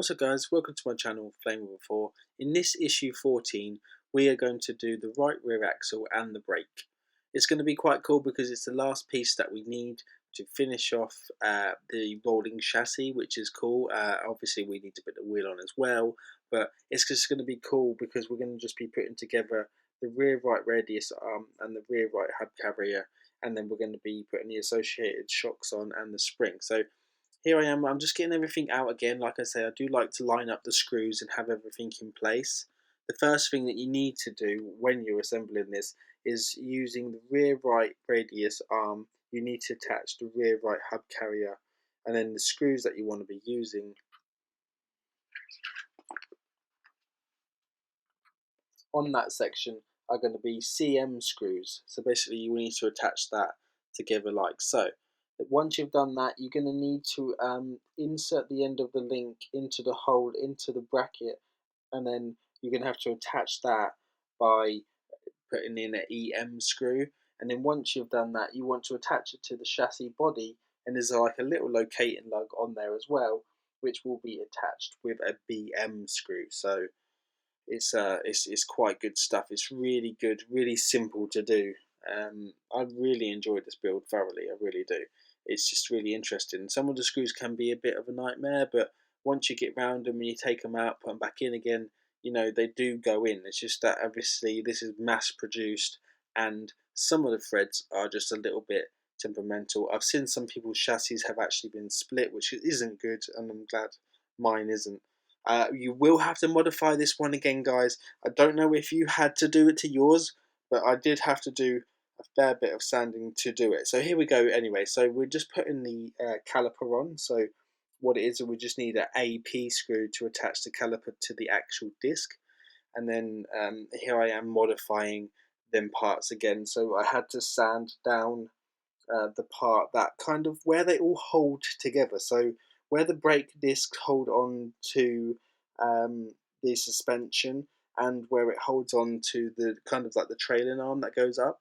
What's up guys, welcome to my channel Flammable 4. In this issue 14 we are going to do the right rear axle and the brake. It's going to be quite cool because it's the last piece that we need to finish off the rolling chassis, which is cool. Obviously we need to put the wheel on as well, but it's just going to be cool because we're going to just be putting together the rear right radius arm and the rear right hub carrier, and then we're going to be putting the associated shocks on and the spring. So here I am, I'm just getting everything out again. Like I say, I do like to line up the screws and have everything in place. The first thing that you need to do when you're assembling this is using the rear right radius arm. You need to attach the rear right hub carrier, and then the screws that you want to be using on that section are going to be CM screws. So basically you need to attach that together like so. Once you've done that, you're going to need to insert the end of the link into the hole, into the bracket, and then you're going to have to attach that by putting in an EM screw. And then once you've done that, you want to attach it to the chassis body, and there's like a little locating lug on there as well, which will be attached with a BM screw. So it's quite good stuff. It's really good, really simple to do. I really enjoyed this build thoroughly, I really do. It's just really interesting. Some of the screws can be a bit of a nightmare, but once you get round them and you take them out, put them back in again, you know, they do go in. It's just that obviously this is mass produced and some of the threads are just a little bit temperamental. I've seen some people's chassis have actually been split, which isn't good, and I'm glad mine isn't. You will have to modify this one again, guys. I don't know if you had to do it to yours, but I did have to do a fair bit of sanding to do it. So here we go anyway. So we're just putting the caliper on. So what it is, we just need an AP screw to attach the caliper to the actual disc. And then here I am modifying them parts again. So I had to sand down the part that kind of where they all hold together. So where the brake discs hold on to the suspension and where it holds on to the kind of like the trailing arm that goes up,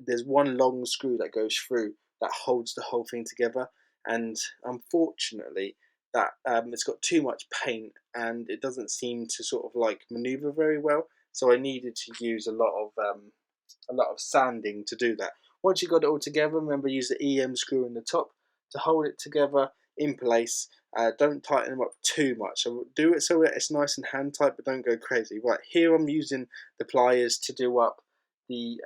there's one long screw that goes through that holds the whole thing together, and unfortunately that it's got too much paint and it doesn't seem to sort of like maneuver very well, so I needed to use a lot of sanding to do that. Once you got it all together, remember, use the EM screw in the top to hold it together in place. Don't tighten them up too much. So do it so that it's nice and hand tight, but don't go crazy. Right, here I'm using the pliers to do up the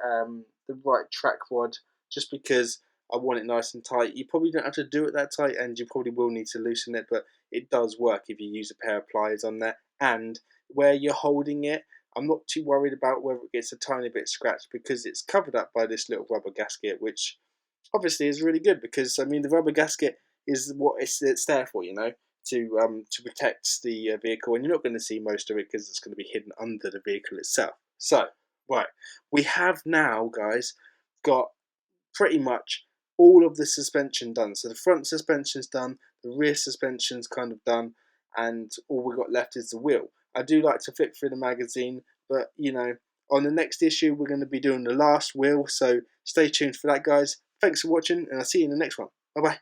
right track rod, just because I want it nice and tight. You probably don't have to do it that tight, and you probably will need to loosen it, but it does work if you use a pair of pliers on there. And where you're holding it, I'm not too worried about whether it gets a tiny bit scratched, because it's covered up by this little rubber gasket, which obviously is really good, because I mean the rubber gasket is what it's there for, you know, to protect the vehicle, and you're not going to see most of it because it's going to be hidden under the vehicle itself. So right, we have now, guys, got pretty much all of the suspension done. So the front suspension's done, the rear suspension's kind of done, and all we've got left is the wheel. I do like to flip through the magazine, but you know, on the next issue we're going to be doing the last wheel, so stay tuned for that, guys. Thanks for watching, and I'll see you in the next one. Bye bye.